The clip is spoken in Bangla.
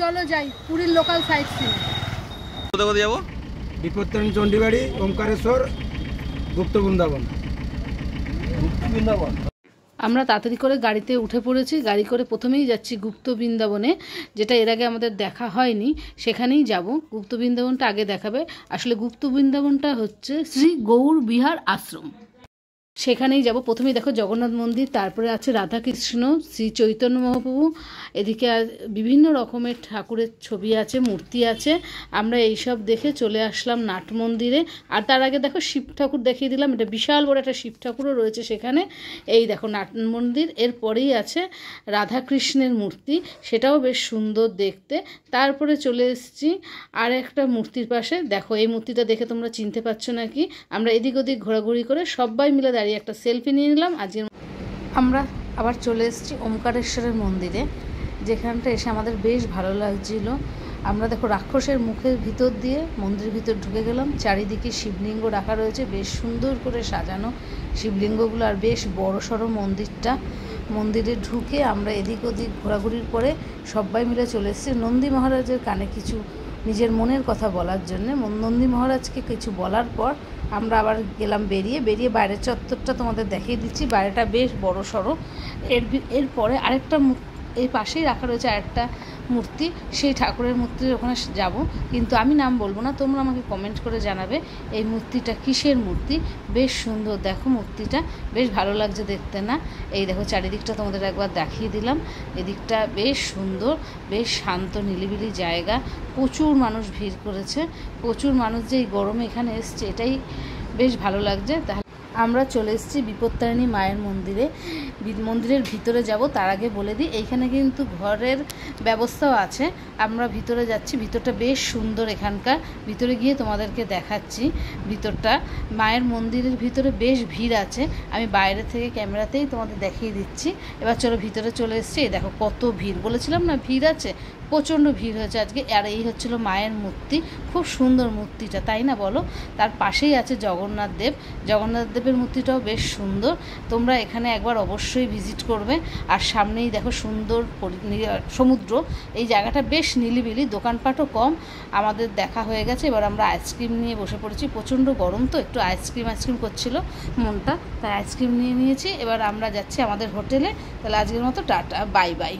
চলো যাই পুরীর লোকাল সাইট সিন। কোথায় কোথায় যাবো? বিপত্তারিণী চণ্ডীবাড়ি, ওমকারেশ্বর, গুপ্ত বৃন্দাবন। আমরা তাড়াতাড়ি করে গাড়িতে উঠে পড়েছি। গাড়ি করে প্রথমেই যাচ্ছি গুপ্ত বৃন্দাবনে, যেটা এর আগে আমাদের দেখা হয়নি, সেখানেই যাব। গুপ্ত বৃন্দাবনটা আগে দেখাবে। আসলে গুপ্ত বৃন্দাবনটা হচ্ছে শ্রী গৌর বিহার আশ্রম, সেখানেই যাব। প্রথমেই দেখো জগন্নাথ মন্দির, তারপরে আছে রাধাকৃষ্ণ, শ্রী চৈতন্য মহাপ্রভু, এদিকে বিভিন্ন রকমের ঠাকুরের ছবি আছে, মূর্তি আছে। আমরা এইসব দেখে চলে আসলাম নাট মন্দিরে। আর তার আগে দেখো শিব ঠাকুর দেখিয়ে দিলাম, এটা বিশাল বড় একটা শিব ঠাকুরও রয়েছে সেখানে। এই দেখো নাট মন্দির, এরপরেই আছে রাধাকৃষ্ণের মূর্তি, সেটাও বেশ সুন্দর দেখতে। তারপরে চলে এসেছি আর একটা মূর্তির পাশে। দেখো এই মূর্তিটা দেখে তোমরা চিনতে পারছো নাকি? আমরা এদিক ওদিক ঘোরাঘুরি করে সবাই মিলে দাঁড়িয়ে একটা সেলফি নিয়ে নিলাম। আজকে আমরা আবার চলে এসেছি ওমকারেশ্বরের মন্দিরে, যেখানটা এসে আমাদের বেশ ভালো লাগছিল। আমরা দেখো রাক্ষসের মুখের ভিতর দিয়ে মন্দিরের ভিতর ঢুকে গেলাম। চারিদিকে শিবলিঙ্গ রাখা রয়েছে, বেশ সুন্দর করে সাজানো শিবলিঙ্গগুলো, আর বেশ বড় সড়ো মন্দিরটা। মন্দিরে ঢুকে আমরা এদিক ওদিক ঘোরাঘুরির পরে সবাই মিলে চলে এসেছি নন্দী মহারাজের কানে কিছু নিজের মনের কথা বলার জন্যে। নন্দী মহারাজকে কিছু বলার পর আমরা আবার গেলাম বেরিয়ে বাইরের চত্বরটা তোমাদের দেখিয়ে দিচ্ছি। বাইরেটা বেশ বড় সড়ো। এরপরে আরেকটা এই পাশেই রাখা রয়েছে আরেকটা মূর্তি, সেই ঠাকুরের মূর্তির ওখানে যাব, কিন্তু আমি নাম বলবো না, তোমরা আমাকে কমেন্ট করে জানাবে এই মূর্তিটা কিসের মূর্তি। বেশ সুন্দর, দেখো মূর্তিটা বেশ ভালো লাগছে দেখতে না? এই দেখো চারিদিকটা তোমাদের একবার দেখিয়ে দিলাম। এদিকটা বেশ সুন্দর, বেশ শান্ত নিরিবিলি জায়গা। প্রচুর মানুষ ভিড় করেছে, প্রচুর মানুষ যে এই গরমে এখানে এসছে, এটাই বেশ ভালো লাগছে। তাহলে আমরা চলে এসেছি বিপত্তারিণী মায়ের মন্দিরে। মন্দিরের ভিতরে যাব, তার আগে বলে দিই এইখানে কিন্তু ঘরের ব্যবস্থাও আছে। আমরা ভিতরে যাচ্ছি, ভিতরটা বেশ সুন্দর। এখানকার ভিতরে গিয়ে তোমাদেরকে দেখাচ্ছি ভিতরটা। মায়ের মন্দিরের ভিতরে বেশ ভিড় আছে, আমি বাইরে থেকে ক্যামেরাতেই তোমাদের দেখিয়ে দিচ্ছি। এবার চলো ভিতরে চলে এসেছি। এই দেখো কত ভিড়, বলেছিলাম না ভিড় আছে, প্রচণ্ড ভিড় হয়েছে আজকে। আর এই হচ্ছিল মায়ের মূর্তি, খুব সুন্দর মূর্তিটা, তাই না বলো? তার পাশেই আছে জগন্নাথ দেবের মূর্তিটাও বেশ সুন্দর। তোমরা এখানে একবার অবশ্যই ভিজিট করবে। আর সামনেই দেখো সুন্দর সমুদ্র। এই জায়গাটা বেশ নিলিবিলি, দোকানপাটও কম। আমাদের দেখা হয়ে গেছে, এবার আমরা আইসক্রিম নিয়ে বসে পড়েছি। প্রচণ্ড গরম তো, একটু আইসক্রিম করছিল মনটা, তাই আইসক্রিম নিয়ে নিয়েছি। এবার আমরা যাচ্ছি আমাদের হোটেলে। তাহলে আজকের মতো টাটা, বাই বাই।